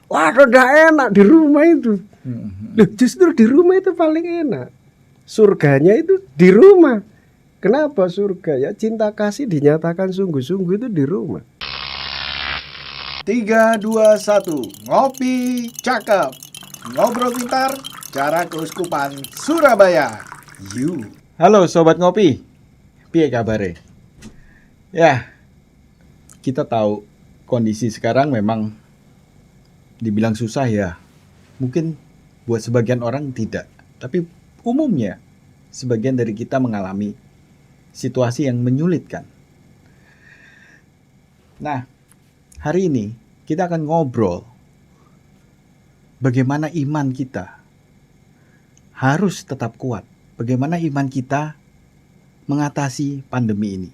Waduh, udah enak di rumah itu. Loh, justru di rumah itu paling enak. Surganya itu di rumah. Kenapa surga? Ya cinta kasih dinyatakan sungguh-sungguh itu di rumah. 3, 2, 1. Ngopi cakep. Ngobrol pintar, cara keuskupan Surabaya. Halo Sobat Ngopi. Piye kabare? Ya, kita tahu kondisi sekarang memang dibilang susah ya. Mungkin buat sebagian orang tidak. Tapi umumnya sebagian dari kita mengalami situasi yang menyulitkan. Nah, hari ini kita akan ngobrol bagaimana iman kita harus tetap kuat. Bagaimana iman kita mengatasi pandemi ini.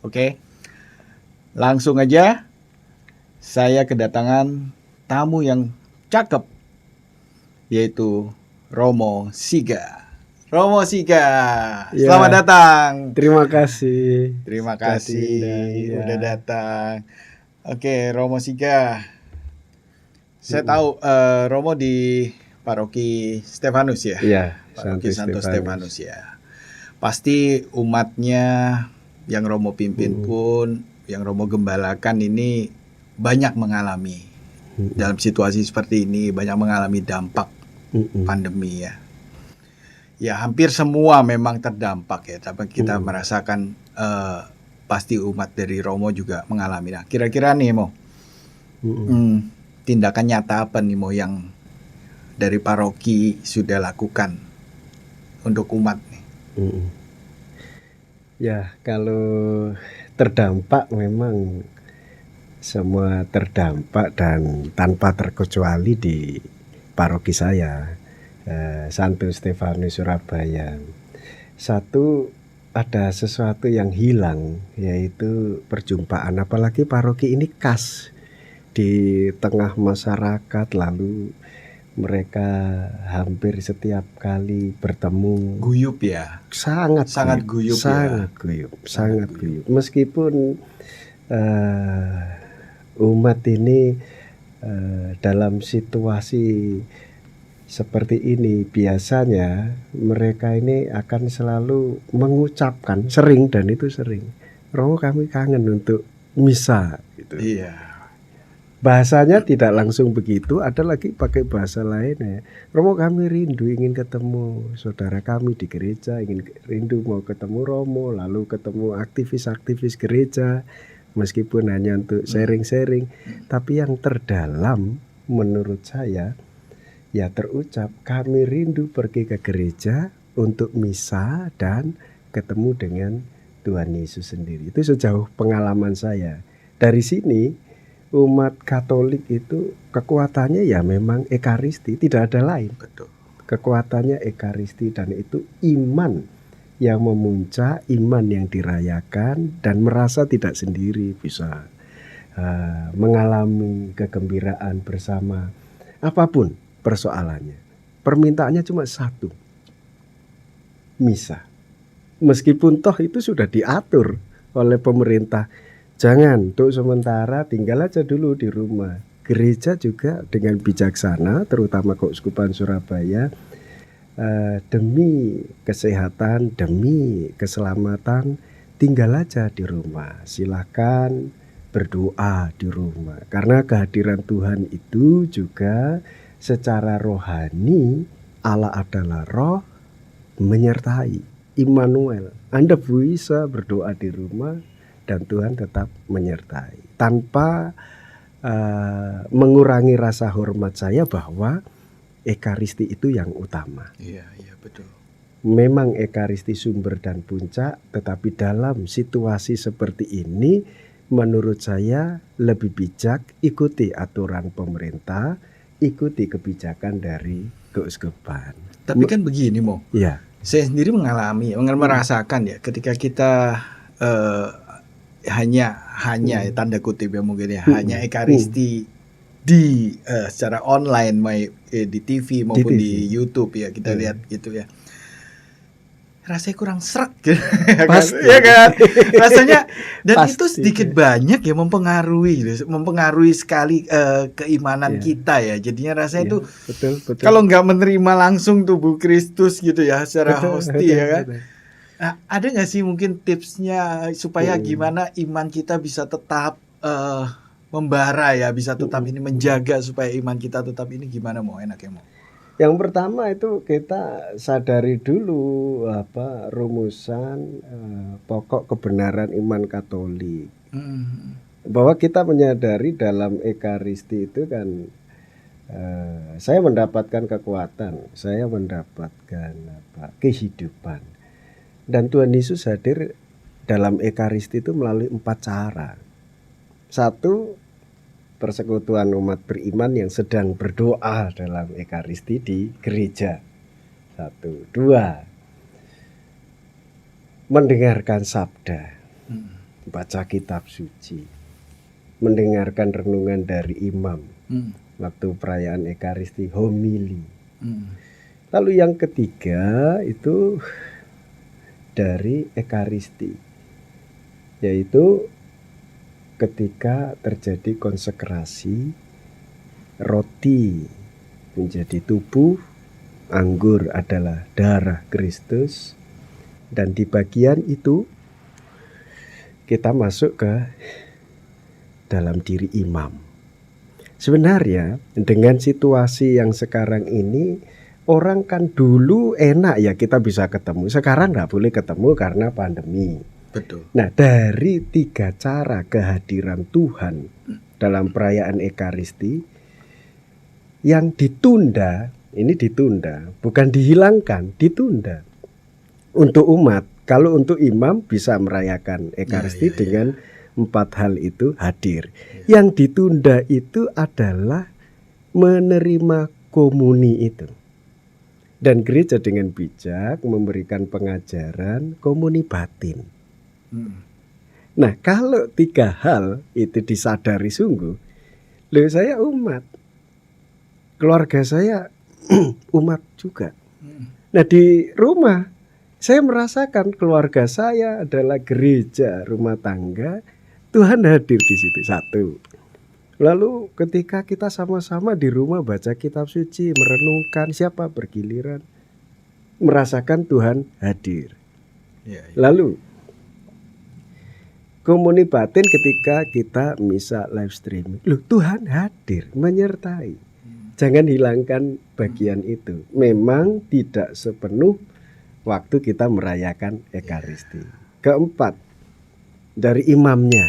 Oke? Langsung aja saya kedatangan tamu yang cakep, yaitu Romo Siga. Romo Siga, selamat datang. Terima kasih. Terima kasih udah datang. Oke, Romo Siga. Saya tahu Romo di Paroki Stefanus ya? Iya, Paroki Santo Stefanus ya. Pasti umatnya yang Romo pimpin pun, yang Romo gembalakan ini banyak mengalami dalam situasi seperti ini, banyak mengalami dampak pandemi ya. Ya hampir semua memang terdampak ya, tapi kita merasakan pasti umat dari Romo juga mengalami. Nah, kira-kira nih Mo, tindakan nyata apa nih Mo yang dari paroki sudah lakukan untuk umat nih? Ya, kalau terdampak memang semua terdampak dan tanpa terkecuali di paroki saya, Santo Stefanus Surabaya. Satu, ada sesuatu yang hilang, yaitu perjumpaan. Apalagi paroki ini khas di tengah masyarakat, lalu mereka hampir setiap kali bertemu guyup ya, sangat guyup, sangat guyup. Meskipun umat ini dalam situasi seperti ini, biasanya mereka ini akan selalu mengucapkan sering, dan itu sering, Romo kami kangen untuk misa gitu. Iya. Bahasanya tidak langsung begitu, ada lagi pakai bahasa lain ya. Romo kami rindu ingin ketemu saudara kami di gereja, ingin rindu mau ketemu Romo, lalu ketemu aktivis-aktivis gereja, meskipun hanya untuk sharing-sharing. Tapi yang terdalam menurut saya ya terucap, kami rindu pergi ke gereja untuk misa dan ketemu dengan Tuhan Yesus sendiri. Itu sejauh pengalaman saya. Dari sini umat Katolik itu kekuatannya ya memang Ekaristi, tidak ada lain. Betul. Kekuatannya Ekaristi, dan itu iman yang memuncak, iman yang dirayakan dan merasa tidak sendiri, bisa mengalami kegembiraan bersama. Apapun persoalannya, permintaannya cuma satu, misa. Meskipun toh itu sudah diatur oleh pemerintah, jangan, untuk sementara tinggal aja dulu di rumah. Gereja juga dengan bijaksana, terutama Keuskupan Surabaya, demi kesehatan, demi keselamatan, tinggal aja di rumah. Silakan berdoa di rumah. Karena kehadiran Tuhan itu juga secara rohani, Allah adalah roh, menyertai. Immanuel, Anda bisa berdoa di rumah dan Tuhan tetap menyertai, tanpa mengurangi rasa hormat saya bahwa Ekaristi itu yang utama. Iya betul. Memang Ekaristi sumber dan puncak, tetapi dalam situasi seperti ini menurut saya lebih bijak ikuti aturan pemerintah, ikuti kebijakan dari keuskupan. Tapi kan begini Mo, ya, saya sendiri merasakan ya, ketika kita hanya tanda kutip ya mungkin ya, hanya Ekaristi di secara online, di TV maupun di YouTube ya, kita lihat gitu ya. rasanya kurang sreg gitu. Ya kan? Pasti. Ya kan? Rasanya dan Pasti. itu sedikit banyak ya mempengaruhi sekali keimanan Iya. kita ya. Jadinya rasanya Iya, itu betul. kalau nggak menerima langsung tubuh Kristus gitu ya secara Betul, hosti betul, ya kan. betul. Nah, ada nggak sih mungkin tipsnya supaya gimana iman kita bisa tetap membara ya, bisa tetap ini menjaga supaya iman kita tetap ini gimana mau enaknya mau? Yang pertama itu kita sadari dulu rumusan pokok kebenaran iman Katolik. Bahwa kita menyadari dalam Ekaristi itu kan saya mendapatkan kekuatan, saya mendapatkan kehidupan. Dan Tuhan Yesus hadir dalam Ekaristi itu melalui 4 cara. 1, persekutuan umat beriman yang sedang berdoa dalam Ekaristi di gereja. 1, 2, mendengarkan sabda, baca kitab suci, mendengarkan renungan dari imam waktu perayaan Ekaristi, homili. Lalu yang ketiga itu dari Ekaristi, yaitu ketika terjadi konsekrasi, roti menjadi tubuh, anggur adalah darah Kristus, dan di bagian itu kita masuk ke dalam diri imam. Sebenarnya dengan situasi yang sekarang ini, orang kan dulu enak ya kita bisa ketemu, sekarang nggak boleh ketemu karena pandemi. Betul. Nah, dari 3 cara kehadiran Tuhan dalam perayaan Ekaristi yang ditunda, ini ditunda, bukan dihilangkan, ditunda. Untuk umat, kalau untuk imam bisa merayakan Ekaristi dengan 4 hal itu hadir. Yang ditunda itu adalah menerima komuni itu. Dan gereja dengan bijak memberikan pengajaran komuni batin. Nah, kalau 3 hal itu disadari sungguh, loh saya umat, keluarga saya umat juga. Nah, di rumah saya merasakan keluarga saya adalah gereja rumah tangga, Tuhan hadir di situ. 1. Lalu ketika kita sama-sama di rumah baca kitab suci, merenungkan, siapa bergiliran merasakan Tuhan hadir. Lalu komuni batin ketika kita misa live streaming, loh Tuhan hadir menyertai. Jangan hilangkan bagian itu. Memang tidak sepenuh waktu kita merayakan Ekaristi. Keempat, dari imamnya.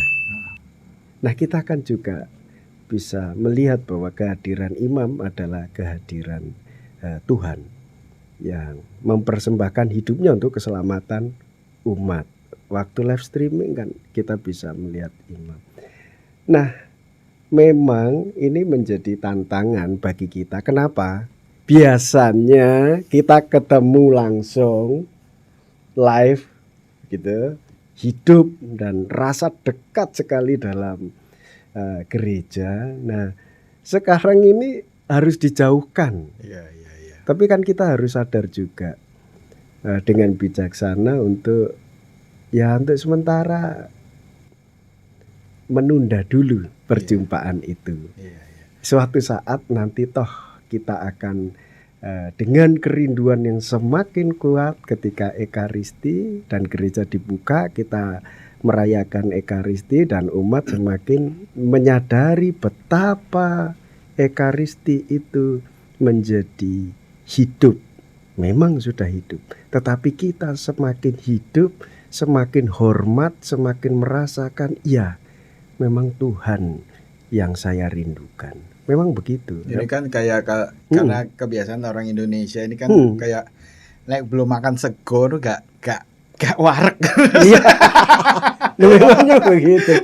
Nah, kita kan juga bisa melihat bahwa kehadiran imam adalah kehadiran Tuhan yang mempersembahkan hidupnya untuk keselamatan umat. Waktu live streaming kan kita bisa melihat imam. Nah, memang ini menjadi tantangan bagi kita. Kenapa? Biasanya kita ketemu langsung live gitu, hidup dan rasa dekat sekali dalam gereja. Nah, sekarang ini harus dijauhkan. Tapi kan kita harus sadar juga dengan bijaksana untuk sementara menunda dulu perjumpaan itu. Suatu saat nanti toh kita akan dengan kerinduan yang semakin kuat ketika Ekaristi dan gereja dibuka, kita merayakan Ekaristi dan umat semakin menyadari betapa Ekaristi itu menjadi hidup. Memang sudah hidup, tetapi kita semakin hidup, semakin hormat, semakin merasakan, ya memang Tuhan yang saya rindukan. Memang begitu. Ini kan kayak karena kebiasaan orang Indonesia ini kan kayak belum makan sego gak wareg. Iya. Memangnya begitu.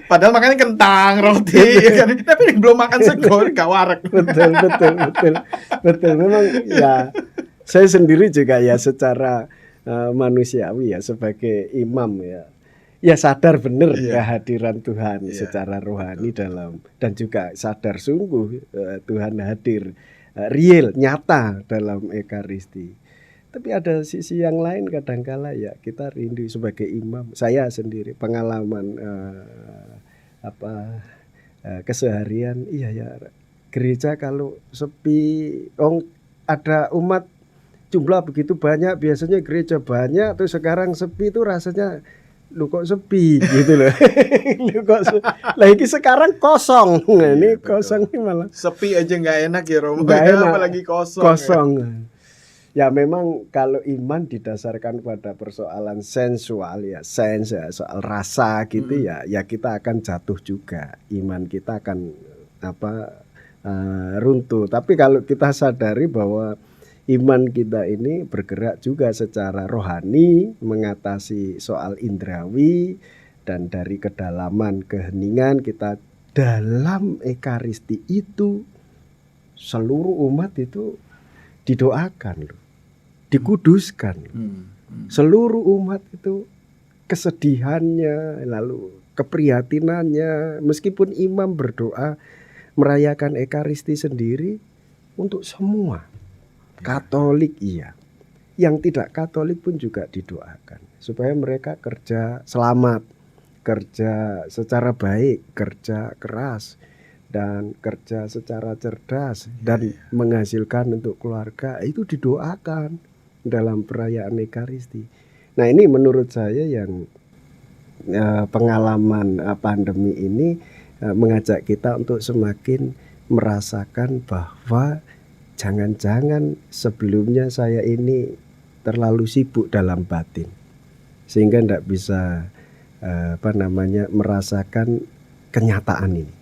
Padahal makannya kentang, roti, kan? Tapi belum makan sego gak wareg. Betul. Memang ya. Saya sendiri juga ya secara manusiawi ya sebagai imam ya sadar benar kehadiran Tuhan secara rohani dalam, dan juga sadar sungguh Tuhan hadir real, nyata dalam Ekaristi. Tapi ada sisi yang lain kadangkala ya kita rindu sebagai imam. Saya sendiri pengalaman keseharian, iya ya, gereja kalau sepi, ada umat jumlah begitu banyak, biasanya gereja banyak, terus sekarang sepi itu rasanya lu kok sepi gitu loh. Lagi sekarang kosong. Nah, ini Betul. kosong ini malah Sepi aja nggak enak ya Romo. nggak enak, apalagi kosong. kosong. Ya memang kalau iman didasarkan pada persoalan sensual ya, soal rasa gitu ya kita akan jatuh juga. Iman kita akan runtuh. Tapi kalau kita sadari bahwa iman kita ini bergerak juga secara rohani, mengatasi soal indrawi, dan dari kedalaman keheningan kita dalam ekaristi itu seluruh umat itu didoakan loh, dikuduskan. Seluruh umat itu kesedihannya, lalu keprihatinannya, meskipun imam berdoa merayakan ekaristi sendiri untuk semua. Katolik iya, yang tidak Katolik pun juga didoakan supaya mereka kerja selamat, kerja secara baik, kerja keras, dan kerja secara cerdas dan menghasilkan untuk keluarga, itu didoakan dalam perayaan Ekaristi. Nah ini menurut saya yang pengalaman pandemi ini mengajak kita untuk semakin merasakan bahwa jangan-jangan sebelumnya saya ini terlalu sibuk dalam batin sehingga tidak bisa merasakan kenyataan ini.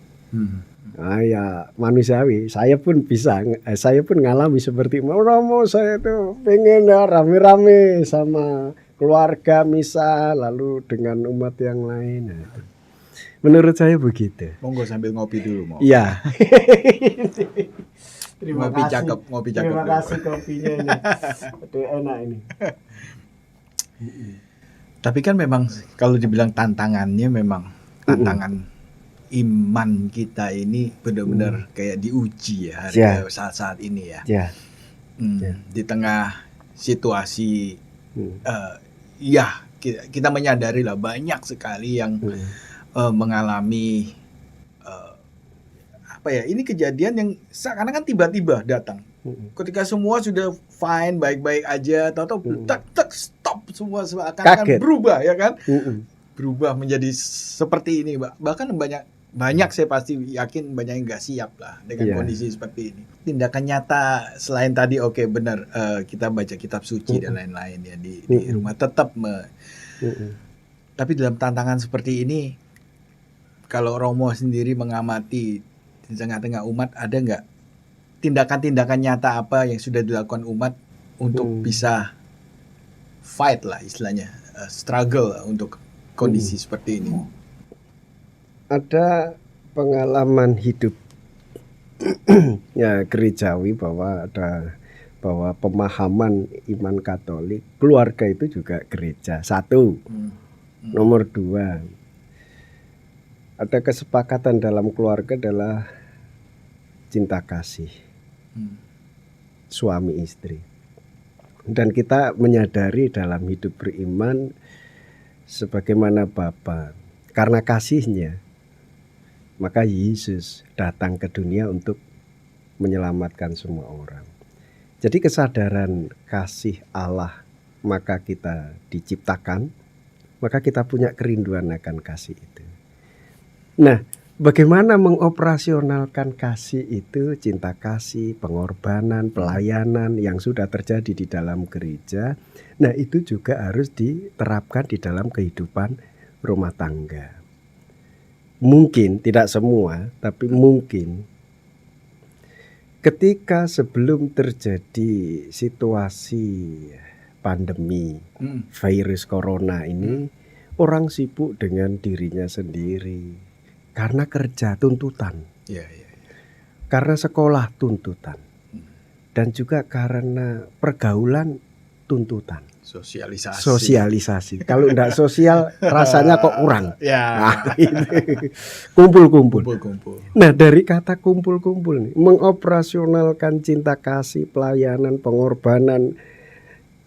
Ya manusiawi, saya pun ngalami seperti Romo, saya tuh pengen rame-rame sama keluarga misa lalu dengan umat yang lain. Menurut saya begitu. Monggo sambil ngopi dulu mau. Iya. Ngopi cakep. Terima kasih kopinya ini. Aduh, enak ini. Tapi kan memang kalau dibilang tantangannya memang tantangan iman kita ini benar-benar kayak diuji ya saat-saat ini ya. Di tengah situasi kita menyadari lah banyak sekali yang mengalami ini kejadian yang seakan-akan tiba-tiba datang. Ketika semua sudah fine, baik-baik aja, tahu-tahu tak stop semua seakan-akan berubah ya kan? Berubah menjadi seperti ini, bahkan banyak saya pasti yakin banyak yang nggak siap lah dengan kondisi seperti ini. Tindakan nyata selain tadi benar kita baca kitab suci dan lain-lain ya di rumah tetap. Tapi dalam tantangan seperti ini, kalau Romo sendiri mengamati di tengah-tengah umat, ada nggak tindakan-tindakan nyata apa yang sudah dilakukan umat untuk bisa fight lah istilahnya, struggle untuk kondisi seperti ini? Ada pengalaman hidup ya gerejawi bahwa pemahaman iman Katolik, keluarga itu juga gereja. Satu. Nomor dua, ada kesepakatan dalam keluarga adalah cinta kasih suami istri. Dan kita menyadari dalam hidup beriman sebagaimana Bapa, karena kasihnya maka Yesus datang ke dunia untuk menyelamatkan semua orang. Jadi kesadaran kasih Allah, maka kita diciptakan, maka kita punya kerinduan akan kasih itu. Nah, bagaimana mengoperasionalkan kasih itu, cinta kasih, pengorbanan, pelayanan yang sudah terjadi di dalam gereja. Nah, itu juga harus diterapkan di dalam kehidupan rumah tangga. Mungkin, tidak semua, tapi mungkin ketika sebelum terjadi situasi pandemi virus corona ini, orang sibuk dengan dirinya sendiri karena kerja tuntutan, karena sekolah tuntutan, dan juga karena pergaulan tuntutan. Sosialisasi. Kalau enggak sosial rasanya kok kurang. Nah, kumpul-kumpul. Nah, dari kata kumpul-kumpul nih, mengoperasionalkan cinta kasih, pelayanan, pengorbanan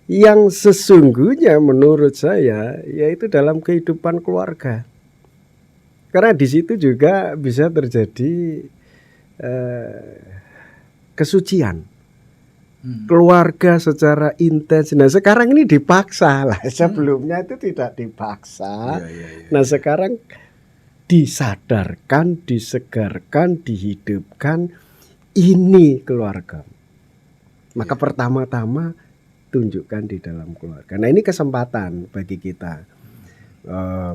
yang sesungguhnya menurut saya yaitu dalam kehidupan keluarga. Karena di situ juga bisa terjadi kesucian. Keluarga secara intens. Nah sekarang ini dipaksa lah. Sebelumnya itu tidak dipaksa. Nah sekarang disadarkan, disegarkan, dihidupkan. Ini keluarga. Maka pertama-tama tunjukkan di dalam keluarga. Nah ini kesempatan bagi kita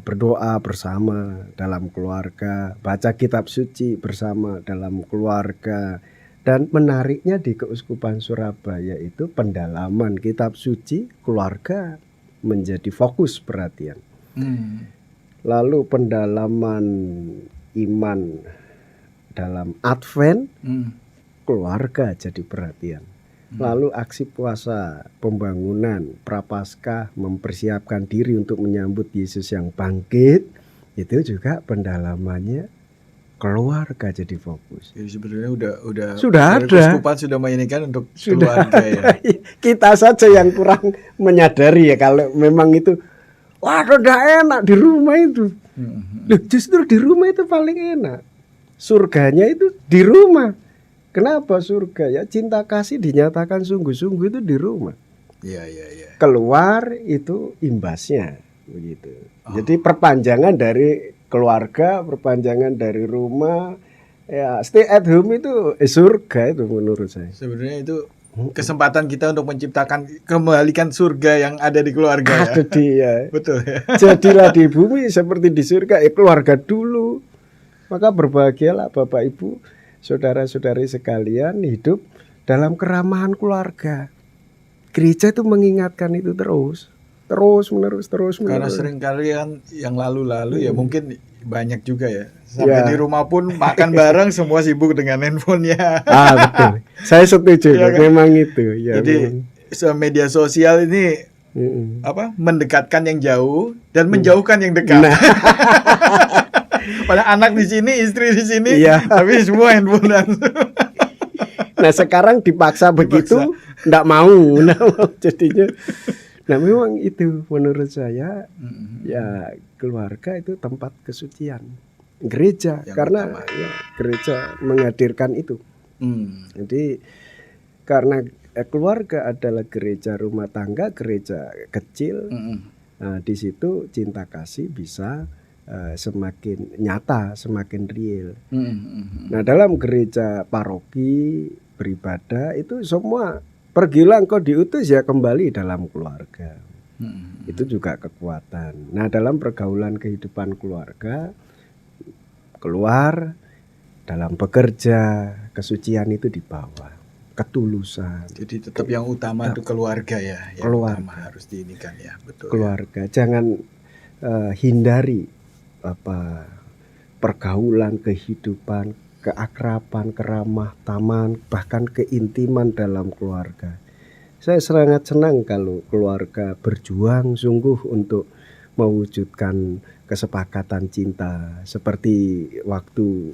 berdoa bersama dalam keluarga, baca kitab suci bersama dalam keluarga. Dan menariknya di Keuskupan Surabaya itu pendalaman kitab suci keluarga menjadi fokus perhatian. Lalu pendalaman iman dalam Advent keluarga jadi perhatian. Lalu aksi puasa pembangunan Prapaskah mempersiapkan diri untuk menyambut Yesus yang bangkit, itu juga pendalamannya keluarga jadi fokus. Jadi sebenarnya sudah ada. Keuskupan sudah menginginkan untuk keluarga ya. Kita saja yang kurang menyadari ya kalau memang itu wah udah enak di rumah itu. Loh, justru di rumah itu paling enak. Surganya itu di rumah. Kenapa surga? Ya cinta kasih dinyatakan sungguh-sungguh itu di rumah. Iya. Keluar itu imbasnya begitu. Jadi perpanjangan dari keluarga, perpanjangan dari rumah, ya stay at home itu surga itu menurut saya. Sebenarnya itu kesempatan kita untuk menciptakan kembalikan surga yang ada di keluarga. Ada dia. Betul ya. Jadilah di bumi seperti di surga, keluarga dulu. Maka berbahagialah Bapak Ibu, saudara-saudari sekalian hidup dalam keramahan keluarga. Gereja itu mengingatkan itu terus menerus. Karena seringkali kan yang lalu-lalu ya mungkin banyak juga ya. Sampai di rumah pun makan bareng semua sibuk dengan handphonenya. Betul. Saya setuju ya, kan? Memang itu. Ya, jadi media sosial ini mendekatkan yang jauh dan menjauhkan yang dekat. Nah. Pada anak di sini, istri di sini, tapi semua handphone. Nah sekarang dipaksa begitu, nggak mau jadinya. Nah memang itu menurut saya ya keluarga itu tempat kesucian gereja yang karena ya, gereja menghadirkan itu. Jadi karena keluarga adalah gereja rumah tangga, gereja kecil. Nah, di situ cinta kasih bisa semakin nyata, semakin real. Nah dalam gereja paroki beribadah itu semua pergilah engkau diutus ya kembali dalam keluarga. Itu juga kekuatan. Nah dalam pergaulan kehidupan keluarga, keluar dalam bekerja, kesucian itu dibawa, ketulusan. Jadi tetap yang utama itu keluarga ya. Yang utama harus diinikan ya, betul. Keluarga, jangan hindari pergaulan kehidupan, keakraban, keramah-tamahan, bahkan keintiman dalam keluarga. Saya sangat senang kalau keluarga berjuang sungguh untuk mewujudkan kesepakatan cinta seperti waktu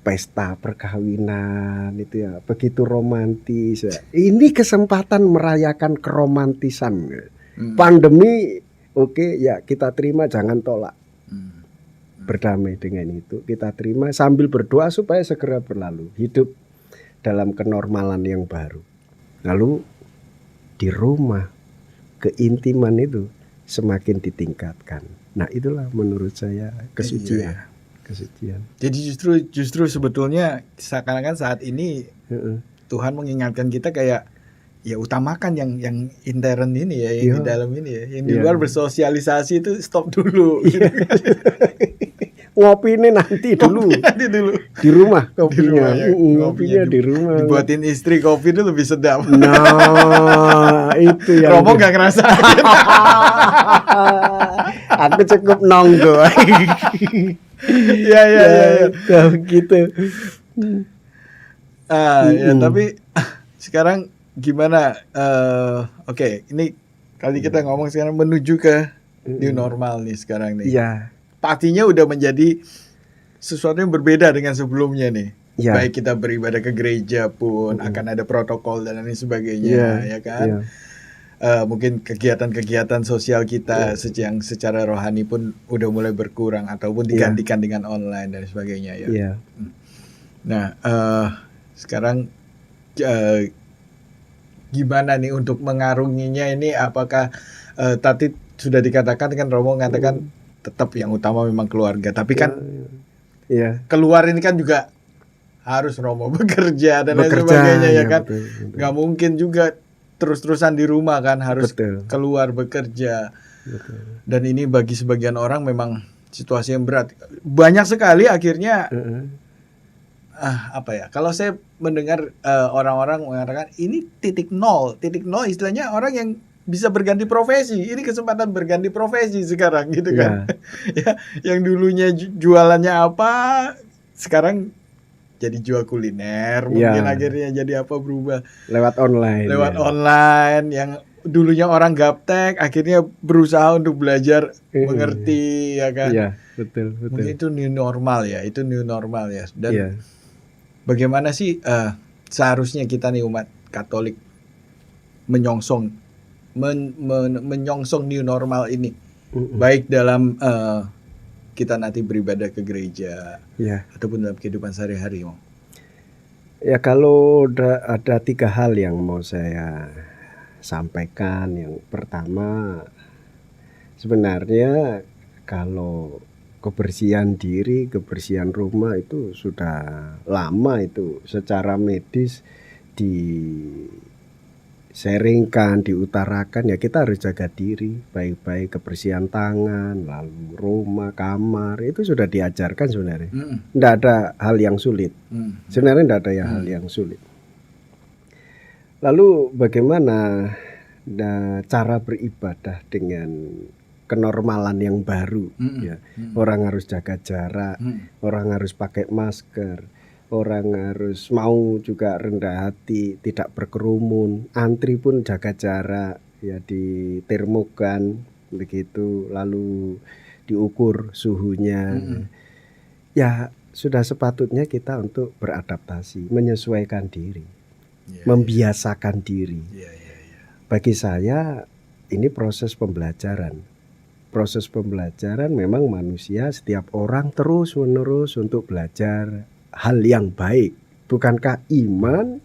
pesta perkawinan itu ya, begitu romantis ya. Ini kesempatan merayakan keromantisan. Pandemi oke, ya kita terima, jangan tolak. Berdamai dengan itu, kita terima sambil berdoa supaya segera berlalu, hidup dalam kenormalan yang baru. Lalu di rumah keintiman itu semakin ditingkatkan. Nah itulah menurut saya kesucian. Kesucian. Jadi justru sebetulnya seakan-akan saat ini Tuhan mengingatkan kita kayak ya utamakan yang intern ini ya, yang di dalam ini ya, yang di luar bersosialisasi itu stop dulu. Gitu kan. Ngopi ini nanti dulu. Di rumah kopinya. Ngopinya di rumah. Dibuatin istri kopi itu lebih sedap. Nah, itu yang Romo gak ngerasa. Aku cukup nonggo. Ya. Gitu. Ya tapi sekarang gimana? Oke, ini kali kita ngomong sekarang menuju ke new normal nih sekarang nih. Iya. Pastinya udah menjadi sesuatu yang berbeda dengan sebelumnya nih. Ya. Baik kita beribadah ke gereja pun akan ada protokol dan lain sebagainya, ya kan. mungkin kegiatan-kegiatan sosial kita yang secara rohani pun udah mulai berkurang ataupun digantikan dengan online dan sebagainya ya. Iya. Nah, sekarang gimana nih untuk mengarunginya ini? Apakah tadi sudah dikatakan kan, Romo mengatakan tetap yang utama memang keluarga, tapi kan Iya. keluar ini kan juga harus Romo bekerja dan lain Bekerja, sebagainya ya ya, kan. betul. Nggak mungkin juga terus-terusan di rumah kan, harus Betul. keluar bekerja. Betul. Dan ini bagi sebagian orang memang situasi yang berat. Banyak sekali akhirnya apa ya? Kalau saya mendengar orang-orang mengatakan ini titik nol istilahnya orang yang bisa berganti profesi. Ini kesempatan berganti profesi sekarang gitu kan. Ya, yang dulunya jualannya apa, sekarang jadi jual kuliner, mungkin akhirnya jadi apa, berubah lewat online. Online, yang dulunya orang gaptek akhirnya berusaha untuk belajar mengerti ya kan. Iya, betul. Mungkin itu new normal ya, Dan bagaimana sih seharusnya kita nih umat Katolik menyongsong new normal ini, baik dalam kita nanti beribadah ke gereja ataupun dalam kehidupan sehari-hari. Ya, kalau ada 3 hal yang mau saya sampaikan. Yang pertama, sebenarnya kalau kebersihan diri, kebersihan rumah itu sudah lama itu secara medis diseringkan, diutarakan ya, kita harus jaga diri, baik-baik kebersihan tangan, lalu rumah, kamar, itu sudah diajarkan sebenarnya. Tidak ada hal yang sulit. Sebenarnya tidak ada hal yang sulit. Lalu bagaimana cara beribadah dengan kenormalan yang baru ya. Orang harus jaga jarak, orang harus pakai masker, orang harus mau juga rendah hati, tidak berkerumun, antri pun jaga jarak ya, ditermogan begitu, lalu diukur suhunya. Ya, sudah sepatutnya kita untuk beradaptasi, menyesuaikan diri, membiasakan diri. Bagi saya ini proses pembelajaran. Proses pembelajaran memang manusia, setiap orang terus-menerus untuk belajar hal yang baik. Bukankah iman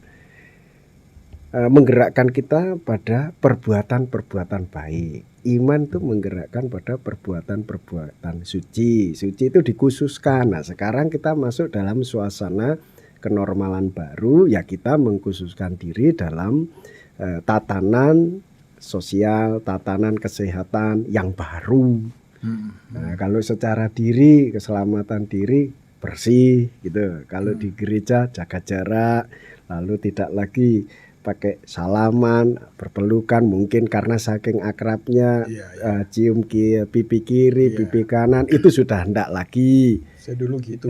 menggerakkan kita pada perbuatan-perbuatan baik? Iman itu menggerakkan pada perbuatan-perbuatan suci. Suci itu dikhususkan. Nah, sekarang kita masuk dalam suasana kenormalan baru, ya kita mengkhususkan diri dalam tatanan sosial, tatanan kesehatan yang baru. Nah, kalau secara diri, keselamatan diri bersih gitu. Kalau di gereja jaga jarak, lalu tidak lagi pakai salaman, berpelukan, mungkin karena saking akrabnya cium pipi kiri, pipi kanan, itu sudah hendak lagi. Saya dulu gitu.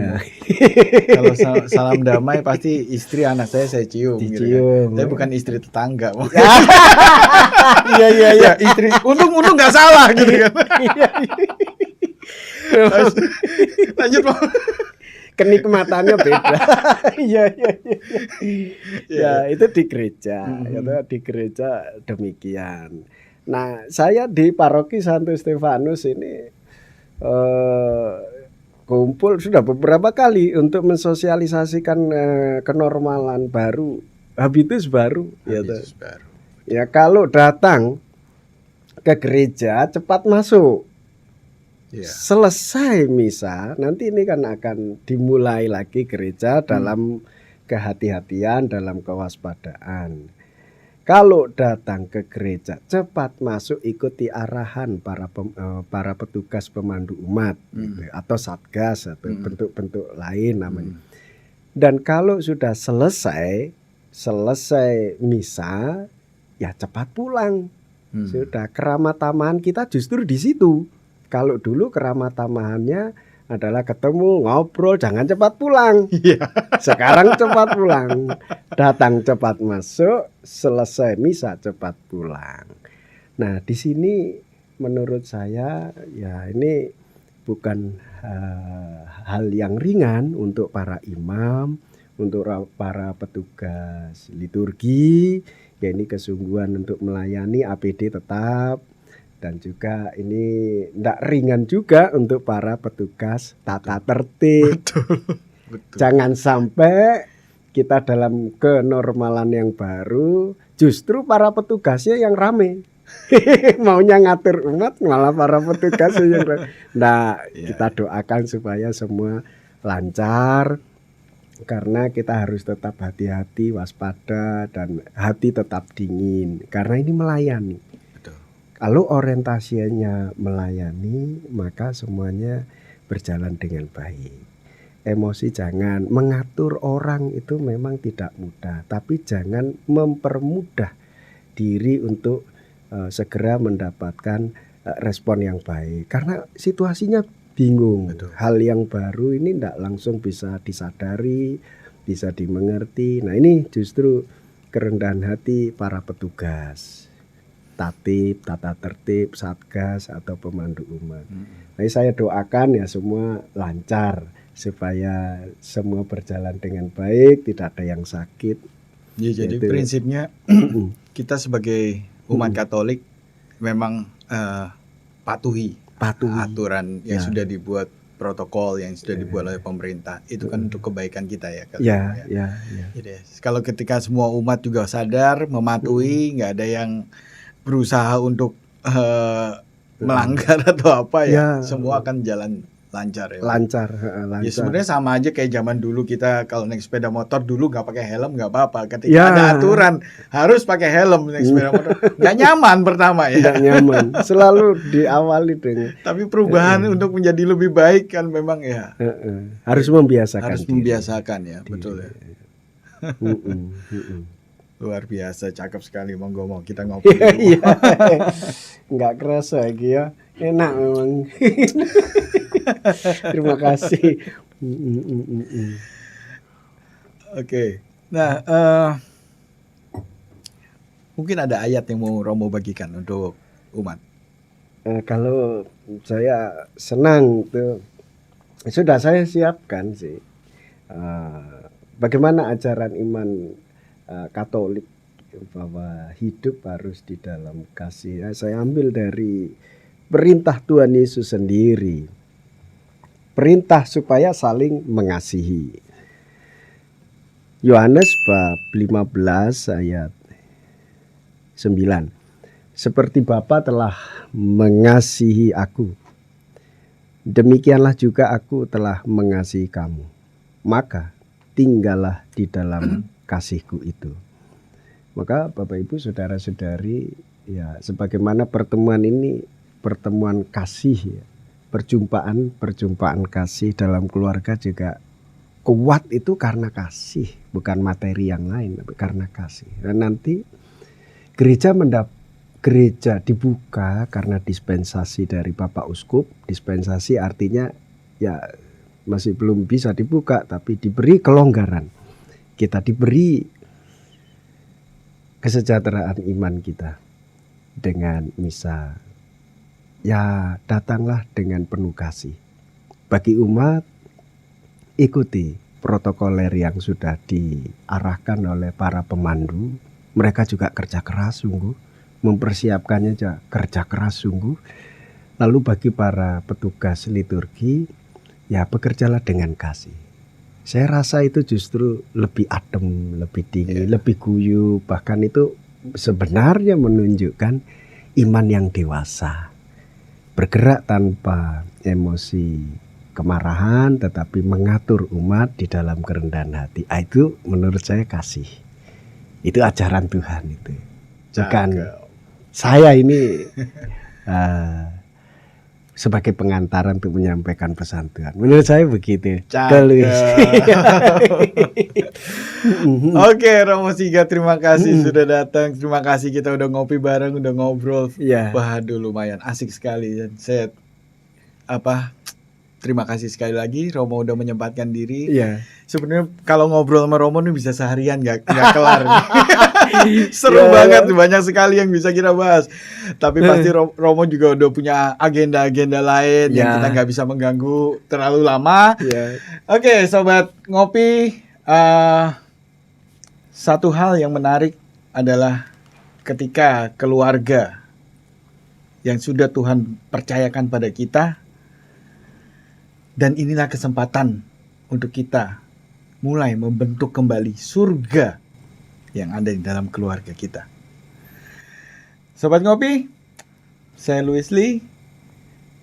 Kalau salam damai pasti istri anak saya cium. Gitu kan. Tapi bukan istri tetangga. Iya. Istri untung nggak salah gitu kan. Lanjut Pak. Kenikmatannya beda. Iya. Ya, itu di gereja. Di gereja demikian. Nah, saya di paroki Santo Stefanus ini kumpul sudah beberapa kali untuk mensosialisasikan kenormalan baru, habitus baru. Ya, kalau datang ke gereja cepat masuk. Selesai misa, nanti ini kan akan dimulai lagi gereja dalam kehati-hatian, dalam kewaspadaan. Kalau datang ke gereja cepat masuk, ikuti arahan para petugas pemandu umat gitu, atau satgas atau bentuk-bentuk lain namanya. Dan kalau sudah selesai misa, ya cepat pulang. Sudah, keramah tamahan kita justru di situ. Kalau dulu keramah tamahannya adalah ketemu, ngobrol, jangan cepat pulang. Sekarang cepat pulang. Datang cepat masuk, selesai misa cepat pulang. Nah, di sini menurut saya ya ini bukan hal yang ringan untuk para imam, untuk para petugas liturgi Ya ini kesungguhan untuk melayani, APD tetap, dan juga ini tidak ringan juga untuk para petugas tata tertib. Betul. Jangan sampai kita dalam kenormalan yang baru justru para petugasnya yang rame. Maunya ngatur umat malah para petugasnya yang rame. Nah, kita doakan supaya semua lancar, karena kita harus tetap hati-hati, waspada, dan hati tetap dingin karena ini melayani. Betul. Kalau orientasinya melayani, maka semuanya berjalan dengan baik. Emosi jangan, mengatur orang itu memang tidak mudah, tapi jangan mempermudah diri untuk segera mendapatkan respon yang baik, karena situasinya bingung. Betul. Hal yang baru ini tidak langsung bisa disadari, bisa dimengerti. Nah ini justru kerendahan hati para petugas tatib, tata tertib, satgas atau pemandu umat. Nah saya doakan ya semua lancar, supaya semua berjalan dengan baik, tidak ada yang sakit. Ya, jadi prinsipnya kita sebagai umat Katolik memang patuhi aturan yang sudah dibuat, protokol yang sudah dibuat oleh pemerintah. Itu kan untuk kebaikan kita ya. Jadi, kalau ketika semua umat juga sadar, mematuhi, nggak ada yang berusaha untuk melanggar atau apa ya, semua akan jalan lancar ya. Lancar. Ya sebenarnya sama aja kayak zaman dulu kita kalau naik sepeda motor dulu nggak pakai helm nggak apa-apa. Ketika ada aturan harus pakai helm naik sepeda motor, nggak nyaman pertama ya. Nggak nyaman. Selalu diawali dengan. Tapi perubahan untuk menjadi lebih baik kan memang ya. Harus membiasakan. Harus membiasakan ya, betul ya. Luar biasa, cakep sekali. Monggo kita ngopi. Nggak kerasa lagi ya. Enak memang. Terima kasih. Oke. Nah, mungkin ada ayat yang mau Romo bagikan untuk umat. Kalau saya senang tuh, sudah saya siapkan sih. Bagaimana ajaran iman Katolik bahwa hidup harus di dalam kasih. Saya ambil dari perintah Tuhan Yesus sendiri. Perintah supaya saling mengasihi. Yohanes bab 15 ayat 9. Seperti Bapa telah mengasihi aku, demikianlah juga aku telah mengasihi kamu. Maka tinggallah di dalam kasihku itu. Maka Bapak Ibu saudara-saudari, ya sebagaimana pertemuan ini pertemuan kasih ya. Perjumpaan kasih dalam keluarga juga kuat itu karena kasih, bukan materi yang lain, tapi karena kasih. Dan nanti gereja dibuka karena dispensasi dari Bapak Uskup. Dispensasi artinya ya masih belum bisa dibuka, tapi diberi kelonggaran. Kita diberi kesejahteraan iman kita dengan misa. Ya datanglah dengan penuh kasih. Bagi umat, ikuti protokoler yang sudah diarahkan oleh para pemandu. Mereka juga kerja keras sungguh, mempersiapkannya juga kerja keras sungguh. Lalu bagi para petugas liturgi, ya bekerjalah dengan kasih. Saya rasa itu justru lebih adem, lebih dingin, lebih guyup. Bahkan itu sebenarnya menunjukkan iman yang dewasa. Bergerak tanpa emosi kemarahan, tetapi mengatur umat di dalam kerendahan hati. Itu menurut saya kasih. Itu ajaran Tuhan itu. Bukan saya ini sebagai pengantaran untuk menyampaikan pesan Tuhan. Menurut saya begitu. Oke, Romo Siga, terima kasih sudah datang. Terima kasih kita udah ngopi bareng, udah ngobrol. Wah, lumayan asik sekali. Dan saya terima kasih sekali lagi Romo udah menyempatkan diri. Sebenarnya kalau ngobrol sama Romo nih bisa seharian nggak kelar. Seru banget, banyak sekali yang bisa kita bahas. Tapi pasti Romo juga udah punya agenda-agenda lain yang kita nggak bisa mengganggu terlalu lama. Oke, sobat ngopi, satu hal yang menarik adalah ketika keluarga yang sudah Tuhan percayakan pada kita, dan inilah kesempatan untuk kita mulai membentuk kembali surga yang ada di dalam keluarga kita. Sobat Ngopi, saya Louis Lee.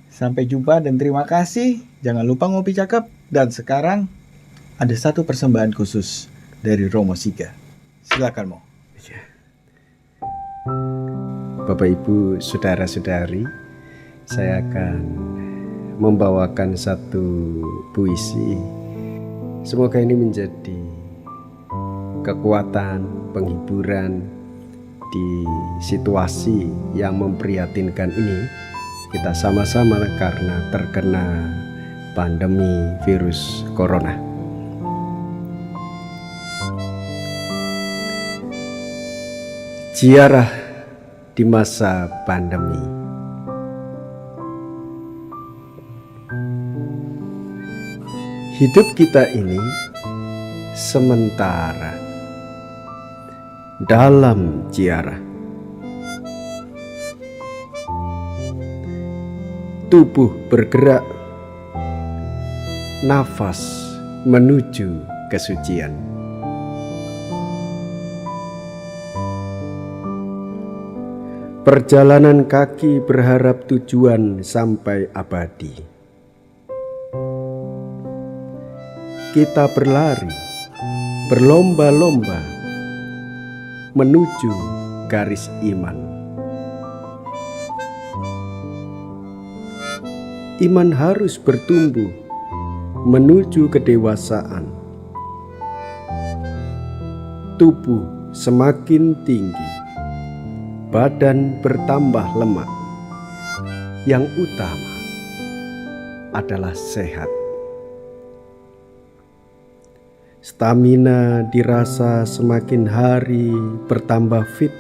Sampai jumpa dan terima kasih. Jangan lupa ngopi cakep. Dan sekarang ada satu persembahan khusus dari Romo Siga. Silakan Mo. Bapak Ibu, saudara-saudari, saya akan membawakan satu puisi. Semoga ini menjadi kekuatan, penghiburan di situasi yang memprihatinkan ini. Kita sama-sama karena terkena pandemi virus corona. Ziarah di masa pandemi. Hidup kita ini sementara dalam ziarah. Tubuh bergerak, nafas menuju kesucian. Perjalanan kaki berharap tujuan sampai abadi. Kita berlari, berlomba-lomba menuju garis iman. Iman harus bertumbuh menuju kedewasaan. Tubuh semakin tinggi, badan bertambah lemak. Yang utama adalah sehat. Stamina dirasa semakin hari bertambah fit.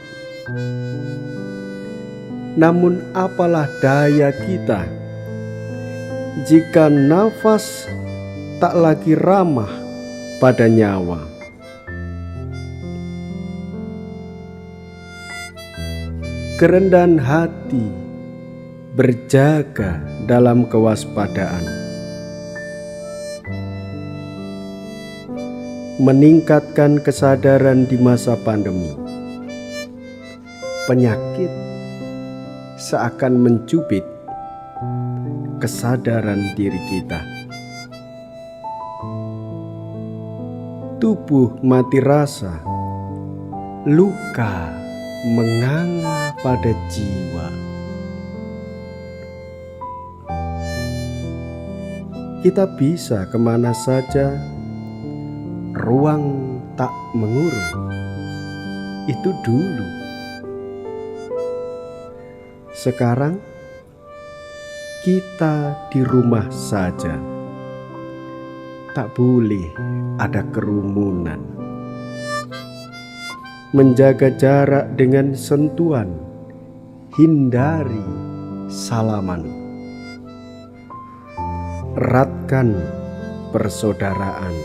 Namun apalah daya kita jika nafas tak lagi ramah pada nyawa. Kerendahan hati berjaga dalam kewaspadaan. Meningkatkan kesadaran di masa pandemi. Penyakit seakan mencubit kesadaran diri kita. Tubuh mati rasa, luka menganga pada jiwa. Kita bisa kemana saja, ruang tak mengurung. Itu dulu. Sekarang kita di rumah saja. Tak boleh ada kerumunan. Menjaga jarak dengan sentuhan. Hindari salaman. Eratkan persaudaraan.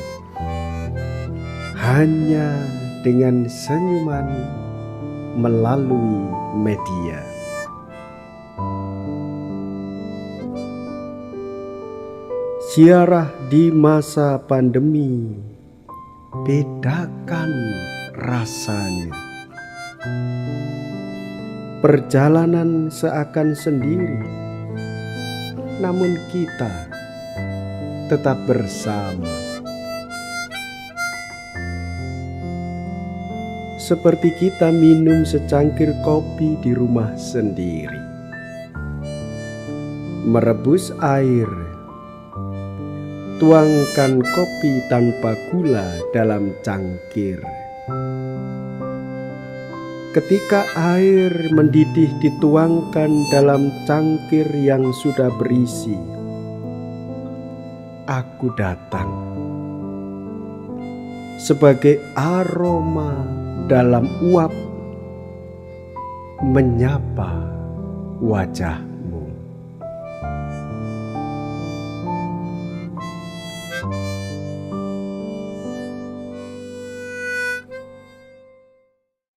Hanya dengan senyuman melalui media. Ziarah di masa pandemi, bedakan rasanya. Perjalanan seakan sendiri, namun kita tetap bersama. Seperti kita minum secangkir kopi di rumah sendiri. Merebus air, tuangkan kopi tanpa gula dalam cangkir. Ketika air mendidih dituangkan dalam cangkir yang sudah berisi. Aku datang sebagai aroma dalam uap menyapa wajah.